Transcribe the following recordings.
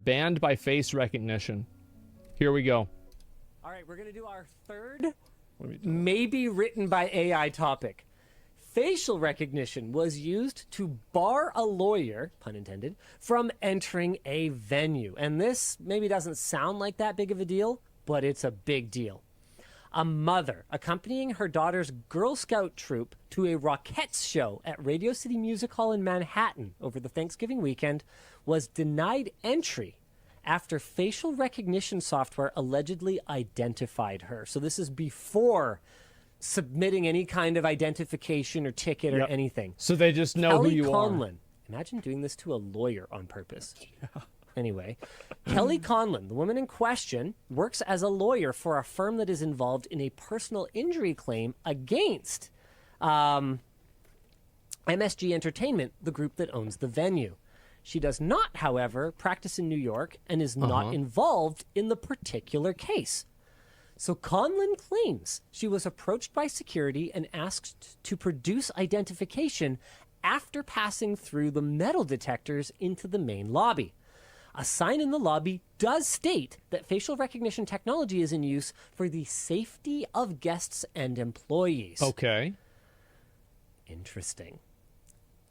Banned by face recognition. Here we go. All right, we're going to do our third, maybe written by AI topic. Facial recognition was used to bar a lawyer, pun intended, from entering a venue. And this maybe doesn't sound like that big of a deal, but it's a big deal. A mother accompanying her daughter's Girl Scout troop to a Rockettes show at Radio City Music Hall in Manhattan over the Thanksgiving weekend was denied entry after facial recognition software allegedly identified her. So this is before submitting any kind of identification or ticket or anything. So they just know Kelly who you Conlon, are. Imagine doing this to a lawyer on purpose. Yeah. Anyway, Kelly Conlon, the woman in question, works as a lawyer for a firm that is involved in a personal injury claim against MSG Entertainment, the group that owns the venue. She does not, however, practice in New York and is not involved in the particular case. So Conlon claims she was approached by security and asked to produce identification after passing through the metal detectors into the main lobby. A sign in the lobby does state that facial recognition technology is in use for the safety of guests and employees. Okay. Interesting.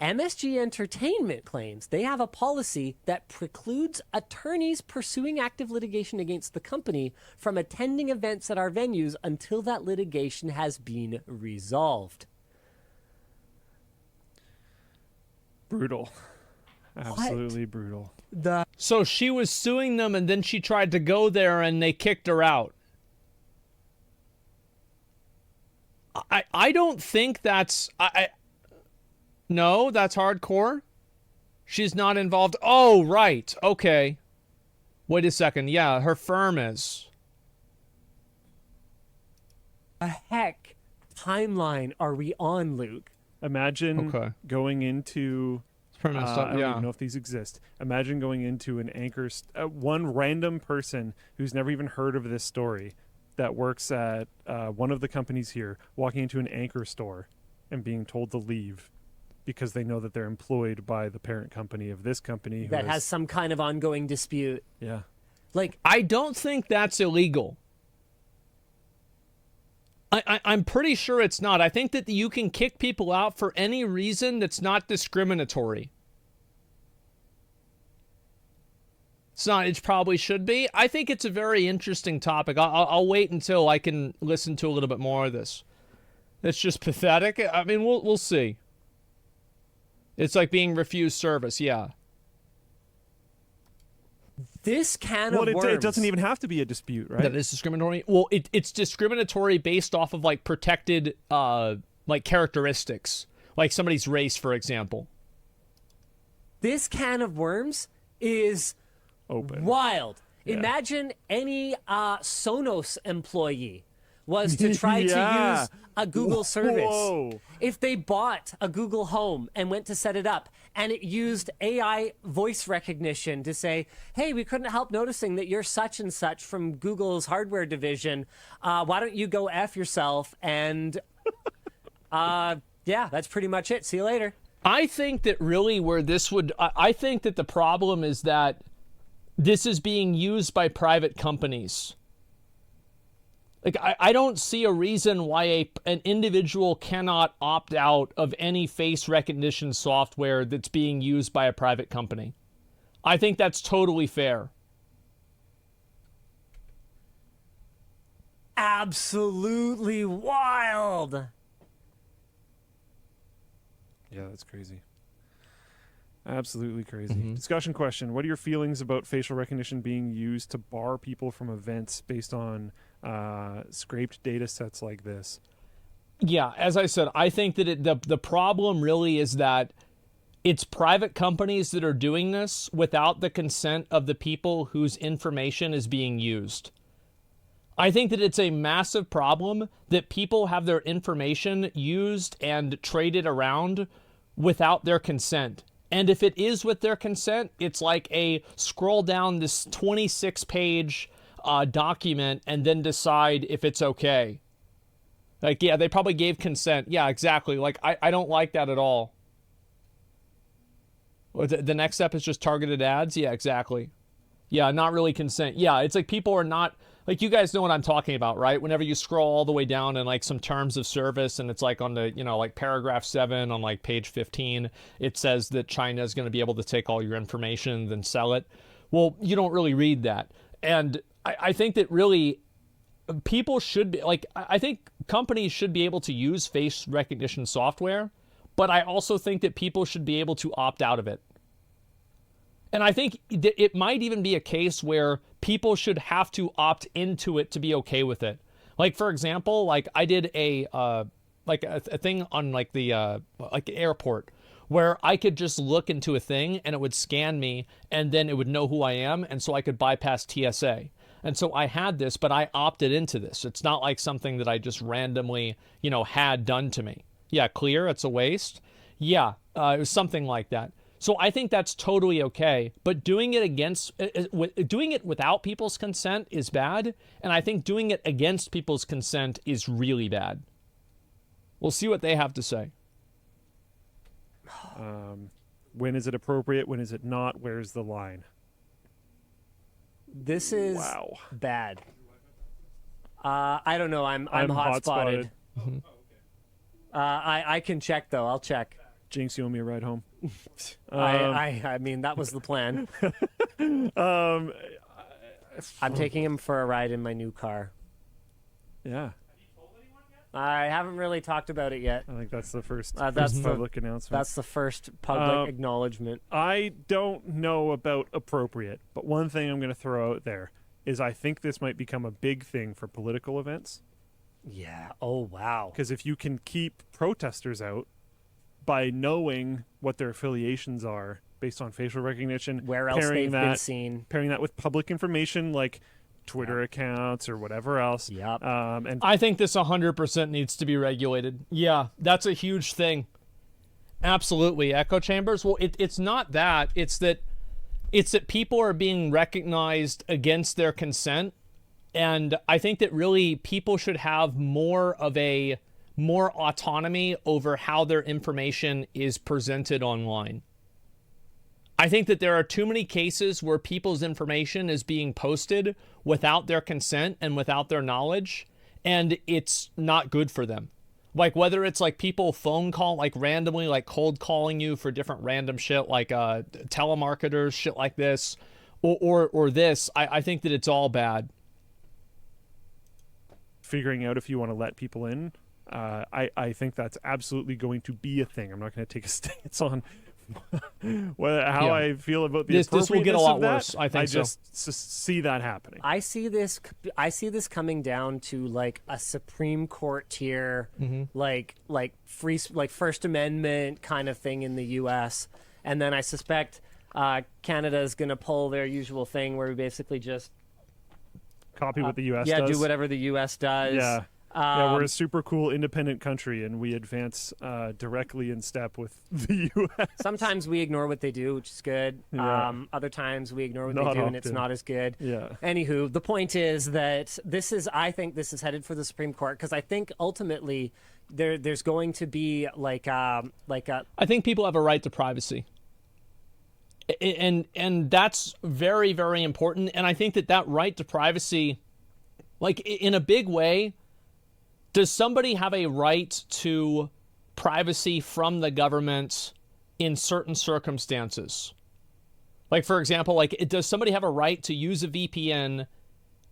MSG Entertainment claims they have a policy that precludes attorneys pursuing active litigation against the company from attending events at our venues until that litigation has been resolved. Brutal. Absolutely brutal. So she was suing them, and then she tried to go there, and they kicked her out. I don't think that's... No, that's hardcore. She's not involved. Oh, right. Okay. Wait a second. Yeah, her firm is. A heck timeline are we on, Luke? Imagine going into... I don't even know if these exist. Imagine going into an anchor, one random person who's never even heard of this story that works at one of the companies here, walking into an anchor store and being told to leave because they know that they're employed by the parent company of this company. That has some kind of ongoing dispute. Yeah. Like, I don't think that's illegal. I'm pretty sure it's not. I think that you can kick people out for any reason that's not discriminatory. It's not. It probably should be. I think it's a very interesting topic. I'll wait until I can listen to a little bit more of this. It's just pathetic. I mean, we'll see. It's like being refused service. Yeah. This can of worms. It doesn't even have to be a dispute, right? That is discriminatory. Well, it's discriminatory based off of like protected like characteristics, like somebody's race, for example. This can of worms is open. Wild. Yeah. Imagine any Sonos employee was to try to use a Google service. Whoa. If they bought a Google Home and went to set it up and it used AI voice recognition to say, hey, we couldn't help noticing that you're such and such from Google's hardware division. Why don't you go F yourself? And yeah, that's pretty much it. See you later. I think that really where this would, I think that the problem is that this is being used by private companies. Like, I don't see a reason why an individual cannot opt out of any face recognition software that's being used by a private company. I think that's totally fair. Absolutely wild. Yeah, that's crazy. Absolutely crazy. Discussion question. What are your feelings about facial recognition being used to bar people from events based on scraped data sets like this? Yeah, as I said, I think that the problem really is that it's private companies that are doing this without the consent of the people whose information is being used. I think that it's a massive problem that people have their information used and traded around without their consent. And if it is with their consent, it's like a scroll down this 26-page document and then decide if it's okay. Like, yeah, they probably gave consent. Yeah, exactly. Like, I don't like that at all. The next step is just targeted ads? Yeah, exactly. Yeah, not really consent. Yeah, it's like people are not, like, you guys know what I'm talking about, right? Whenever you scroll all the way down in like some terms of service, and it's like on the, like paragraph 7 on like page 15, it says that China is going to be able to take all your information and then sell it. Well, you don't really read that. And I think that really people should be like, I think companies should be able to use face recognition software, but I also think that people should be able to opt out of it. And I think it might even be a case where people should have to opt into it to be okay with it. Like, for example, like I did a thing on like the airport where I could just look into a thing and it would scan me and then it would know who I am, and so I could bypass TSA. And so I had this, but I opted into this. It's not like something that I just randomly, had done to me. Yeah, clear, it's a waste. Yeah, it was something like that. So I think that's totally okay, but doing it without people's consent is bad, and I think doing it against people's consent is really bad. We'll see what they have to say. When is it appropriate? When is it not? Where's the line? This is bad. I don't know. I'm hot-spotted. Mm-hmm. I can check, though. I'll check. Jinx, you owe me a ride home. I mean, that was the plan. I'm taking him for a ride in my new car. Yeah. I haven't really talked about it yet. I think that's the first that's public announcement. That's the first public acknowledgement. I don't know about appropriate, but one thing I'm going to throw out there is I think this might become a big thing for political events. Yeah. Oh, wow. Because if you can keep protesters out by knowing what their affiliations are based on facial recognition, where else they've been seen, pairing that with public information like Twitter accounts or whatever else. Yep. And I think this 100% needs to be regulated. Yeah, that's a huge thing. Absolutely. Echo chambers. Well, it's not that. It's that people are being recognized against their consent. And I think that really people should have more autonomy over how their information is presented online. I think that there are too many cases where people's information is being posted without their consent and without their knowledge, and it's not good for them. Like, whether it's like people phone call, like randomly, like cold calling you for different random shit, like telemarketers, shit like this, or this, I think that it's all bad. Figuring out if you want to let people in, I think that's absolutely going to be a thing. I'm not going to take a stance on I feel about the this will get a lot worse. I think I just see that happening. I see this coming down to like a Supreme Court tier, like First Amendment kind of thing in the U.S. And then I suspect Canada is going to pull their usual thing where we basically just copy what the U.S. does. Yeah, do whatever the U.S. does. Yeah. Yeah, we're a super cool independent country, and we advance directly in step with the U.S. Sometimes we ignore what they do, which is good. Yeah. Other times we ignore what Not they do, often. and it's not as good. Yeah. Anywho, the point is that I think this is headed for the Supreme Court, because I think ultimately there's going to be I think people have a right to privacy. And that's very, very important. And I think that right to privacy, like in a big way, does somebody have a right to privacy from the government in certain circumstances? Like, for example, does somebody have a right to use a VPN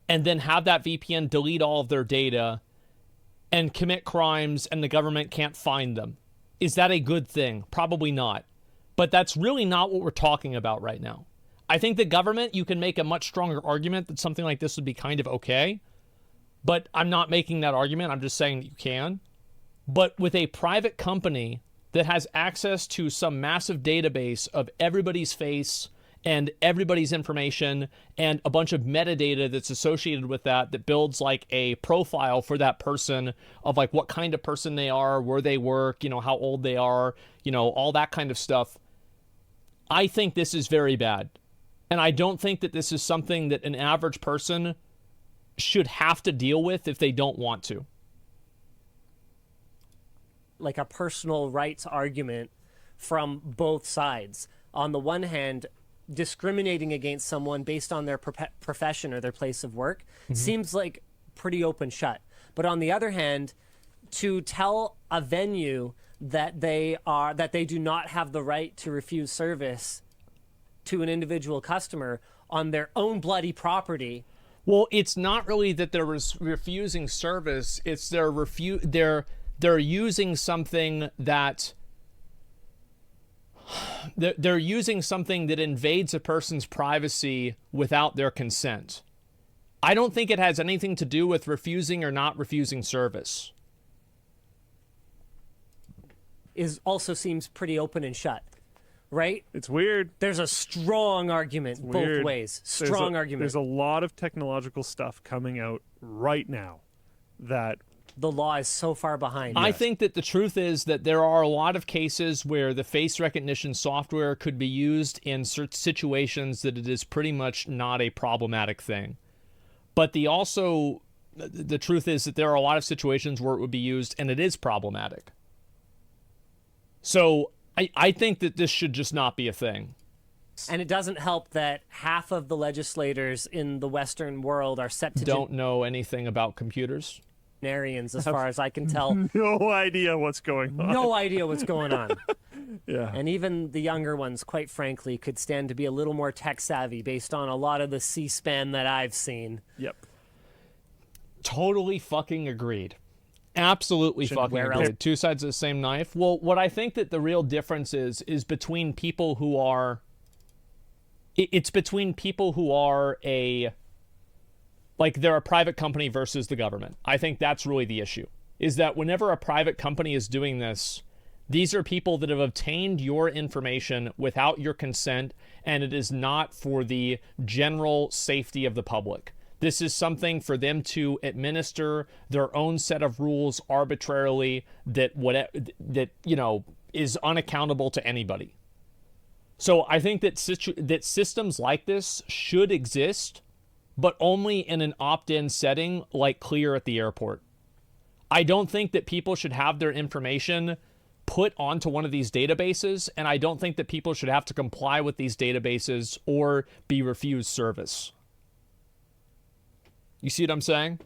and then have that VPN delete all of their data and commit crimes and the government can't find them? Is that a good thing? Probably not. But that's really not what we're talking about right now. I think the government, you can make a much stronger argument that something like this would be kind of okay. But I'm not making that argument. I'm just saying that you can. But with a private company that has access to some massive database of everybody's face and everybody's information and a bunch of metadata that's associated with that builds like a profile for that person of like what kind of person they are, where they work, how old they are, all that kind of stuff. I think this is very bad. And I don't think that this is something that an average person should have to deal with if they don't want to. Like a personal rights argument from both sides. On the one hand, discriminating against someone based on their profession or their place of work seems like pretty open shut. But on the other hand, to tell a venue that they do not have the right to refuse service to an individual customer on their own bloody property. Well, it's not really that they're refusing service. It's they're using something that they're using something that invades a person's privacy without their consent. I don't think it has anything to do with refusing or not refusing service. Also seems pretty open and shut, right? It's weird. There's a strong argument both ways. Strong argument. There's a lot of technological stuff coming out right now that the law is so far behind. I think that the truth is that there are a lot of cases where the face recognition software could be used in certain situations that it is pretty much not a problematic thing. But the truth is that there are a lot of situations where it would be used and it is problematic. So I think that this should just not be a thing. And it doesn't help that half of the legislators in the Western world are don't know anything about computers. As far as I can tell. No idea what's going on. No idea what's going on. Yeah. And even the younger ones, quite frankly, could stand to be a little more tech savvy based on a lot of the C-SPAN that I've seen. Yep. Totally fucking agreed. Absolutely fucking agreed. Two sides of the same knife. Well, what I think that the real difference is between people who are... It's between people who are they're a private company versus the government. I think that's really the issue, is that whenever a private company is doing this, these are people that have obtained your information without your consent, and it is not for the general safety of the public. This is something for them to administer their own set of rules arbitrarily that is unaccountable to anybody. So I think that systems like this should exist, but only in an opt-in setting like Clear at the airport. I don't think that people should have their information put onto one of these databases, and I don't think that people should have to comply with these databases or be refused service. You see what I'm saying?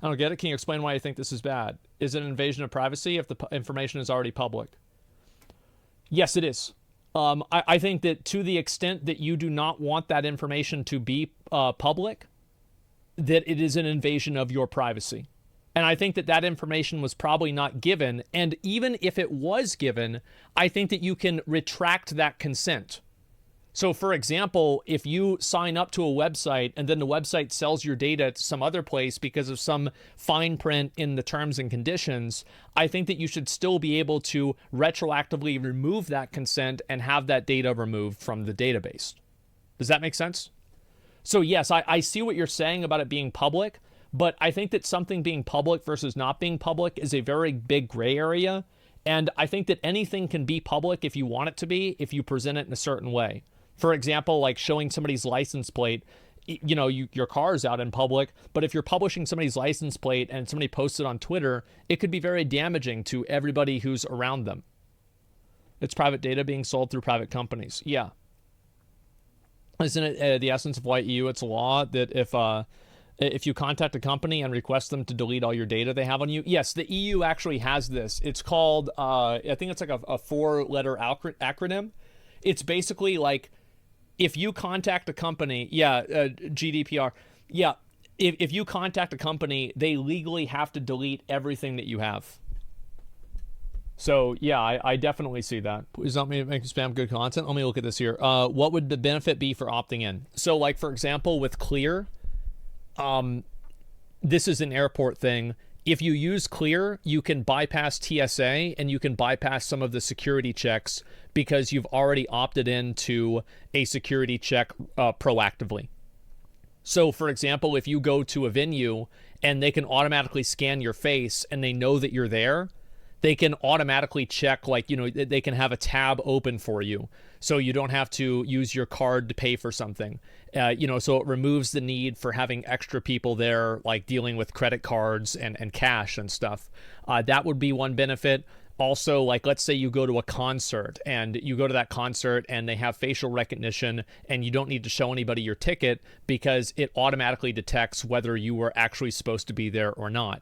I don't get it. Can you explain why you think this is bad? Is it an invasion of privacy if the information is already public? Yes, it is. I think that to the extent that you do not want that information to be public, that it is an invasion of your privacy. And I think that that information was probably not given. And even if it was given, I think that you can retract that consent. So, for example, if you sign up to a website and then the website sells your data to some other place because of some fine print in the terms and conditions, I think that you should still be able to retroactively remove that consent and have that data removed from the database. Does that make sense? So, yes, I see what you're saying about it being public, but I think that something being public versus not being public is a very big gray area. And I think that anything can be public if you want it to be, if you present it in a certain way. For example, like showing somebody's license plate, your car is out in public, but if you're publishing somebody's license plate and somebody posts it on Twitter, it could be very damaging to everybody who's around them. It's private data being sold through private companies. Yeah. Isn't it the essence of why EU, it's a law that if you contact a company and request them to delete all your data they have on you? Yes, the EU actually has this. It's called, I think it's like a 4-letter acronym. It's basically like, if you contact a company, GDPR, if you contact a company, they legally have to delete everything that you have. So, yeah, I definitely see that. Please help me make spam good content. Let me look at this here. What would the benefit be for opting in? So, like, for example, with Clear, this is an airport thing. If you use Clear, you can bypass TSA and you can bypass some of the security checks because you've already opted into a security check proactively. So, for example, if you go to a venue and they can automatically scan your face and they know that you're there, they can automatically check, they can have a tab open for you. So you don't have to use your card to pay for something. So it removes the need for having extra people there, like dealing with credit cards and cash and stuff. That would be one benefit. also, like, let's say you go to a concert and you go to that concert and they have facial recognition and you don't need to show anybody your ticket because it automatically detects whether you were actually supposed to be there or not.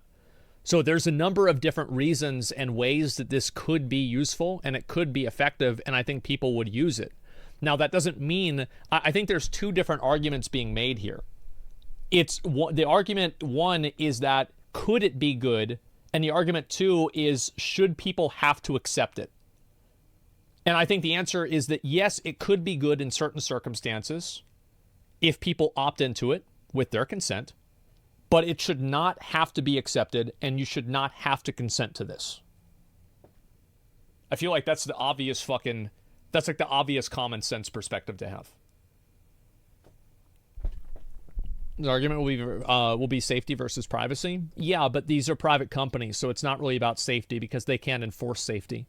So there's a number of different reasons and ways that this could be useful and it could be effective, and I think people would use it. Now, that doesn't mean, I think there's two different arguments being made here. The argument one is that could it be good? And the argument two is, should people have to accept it? And I think the answer is that yes, it could be good in certain circumstances if people opt into it with their consent, but it should not have to be accepted, and you should not have to consent to this. I feel like that's the obvious that's like the obvious common sense perspective to have. The argument will be safety versus privacy. Yeah, but these are private companies, so it's not really about safety because they can't enforce safety.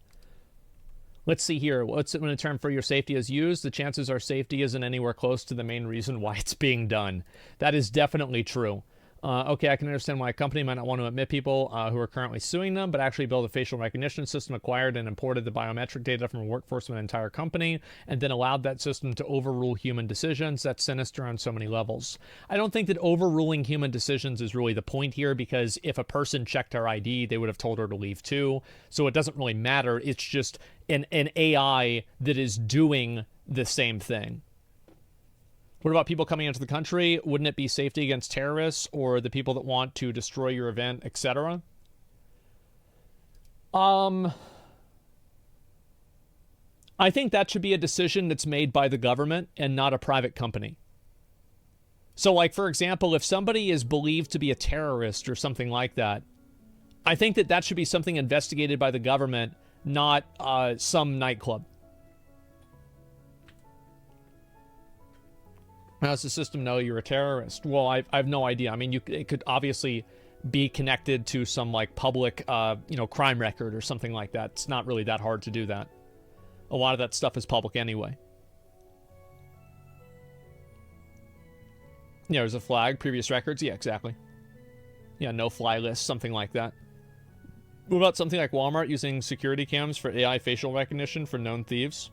Let's see here. What's it when a term for your safety is used? The chances are safety isn't anywhere close to the main reason why it's being done. That is definitely true. Okay, I can understand why a company might not want to admit people who are currently suing them, but actually build a facial recognition system, acquired and imported the biometric data from a workforce of an entire company, and then allowed that system to overrule human decisions. That's sinister on so many levels. I don't think that overruling human decisions is really the point here, because if a person checked her ID, they would have told her to leave too. So it doesn't really matter. It's just an AI that is doing the same thing. What about people coming into the country? Wouldn't it be safety against terrorists or the people that want to destroy your event, etc.? I think that should be a decision that's made by the government and not a private company. So, like, for example, if somebody is believed to be a terrorist or something like that, I think that should be something investigated by the government, not some nightclub. How does the system know you're a terrorist? Well, I have no idea. I mean, it could obviously be connected to some, like, public, crime record or something like that. It's not really that hard to do that. A lot of that stuff is public anyway. Yeah, there's a flag, previous records. Yeah, exactly. Yeah, no fly list, something like that. What about something like Walmart using security cams for AI facial recognition for known thieves?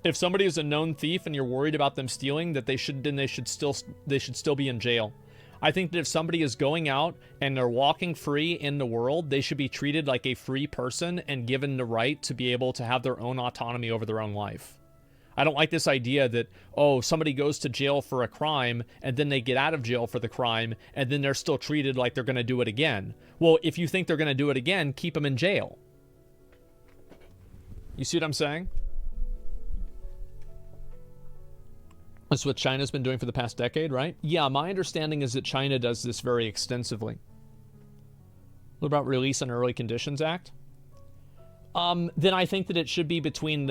If somebody is a known thief and you're worried about them stealing, that they should still be in jail. I think that if somebody is going out and they're walking free in the world, they should be treated like a free person and given the right to be able to have their own autonomy over their own life. I don't like this idea that, oh, somebody goes to jail for a crime and then they get out of jail for the crime and then they're still treated like they're going to do it again. Well, if you think they're going to do it again, keep them in jail. You see what I'm saying? That's what China's been doing for the past decade, right? Yeah, my understanding is that China does this very extensively. What about Release on Early Conditions Act? Then I think that it should be between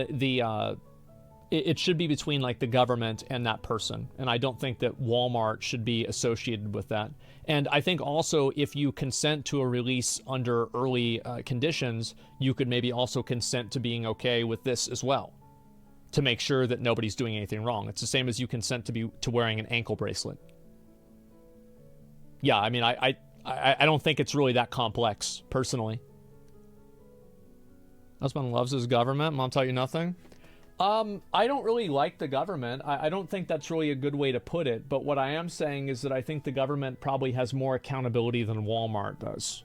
it should be between, like, the government and that person. And I don't think that Walmart should be associated with that. And I think also if you consent to a release under early conditions, you could maybe also consent to being okay with this as well, to make sure that nobody's doing anything wrong. It's the same as you consent to wearing an ankle bracelet. Yeah, I mean, I don't think it's really that complex, personally. Husband loves his government. Mom taught you nothing? I don't really like the government. I don't think that's really a good way to put it. But what I am saying is that I think the government probably has more accountability than Walmart does.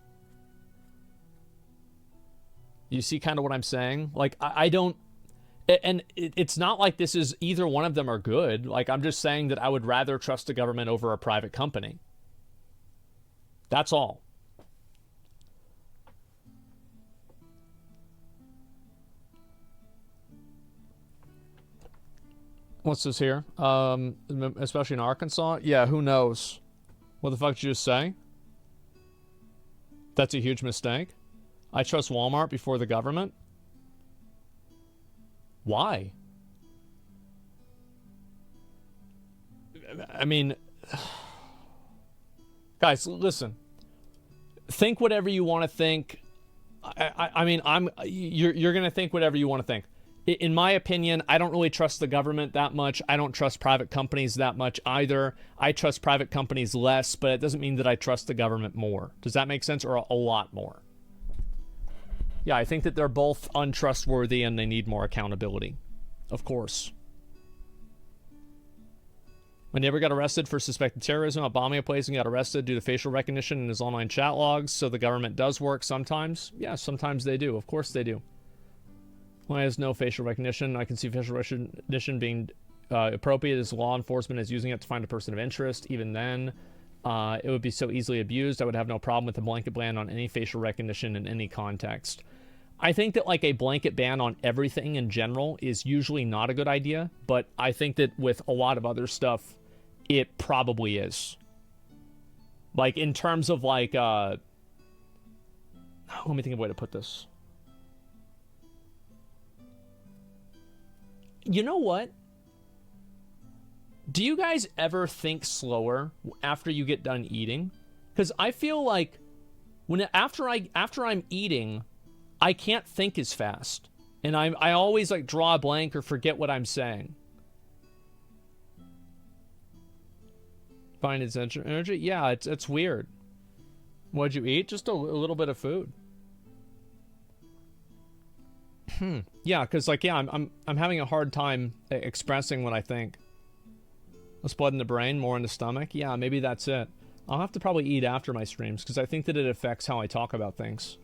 You see kind of what I'm saying? Like, I don't... And it's not like this is either one of them are good. Like, I'm just saying that I would rather trust the government over a private company. That's all. What's this here? Especially in Arkansas? Yeah, who knows? What the fuck did you just say? That's a huge mistake. I trust Walmart before the government. Why? I mean, guys, listen. Think whatever you want to think. I mean, you're gonna think whatever you want to think. In my opinion, I don't really trust the government that much. I don't trust private companies that much either. I trust private companies less, but it doesn't mean that I trust the government more. Does that make sense? Or a lot more? Yeah, I think that they're both untrustworthy and they need more accountability. Of course. My neighbor got arrested for suspected terrorism, a bombing a place, and got arrested due to facial recognition in his online chat logs. So the government does work sometimes. Yeah, sometimes they do. Of course they do. Why has no facial recognition? I can see facial recognition being appropriate as law enforcement is using it to find a person of interest. Even then, it would be so easily abused. I would have no problem with a blanket ban on any facial recognition in any context. I think that like a blanket ban on everything in general is usually not a good idea, but I think that with a lot of other stuff, it probably is. Like in terms of like, let me think of a way to put this. You know what? Do you guys ever think slower after you get done eating? Because I feel like after I'm eating, I can't think as fast, and I always like draw a blank or forget what I'm saying. Find its energy? Yeah, it's weird. What'd you eat? Just a little bit of food. Yeah, because like I'm having a hard time expressing what I think. Less blood in the brain, more in the stomach. Yeah, maybe that's it. I'll have to probably eat after my streams because I think that it affects how I talk about things.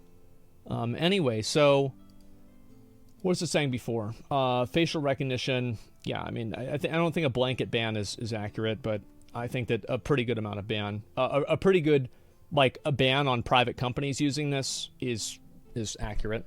Anyway, so what was it saying before? Facial recognition. Yeah, I mean, I don't think a blanket ban is accurate, but I think that a pretty good amount of ban, a pretty good like a ban on private companies using this is accurate.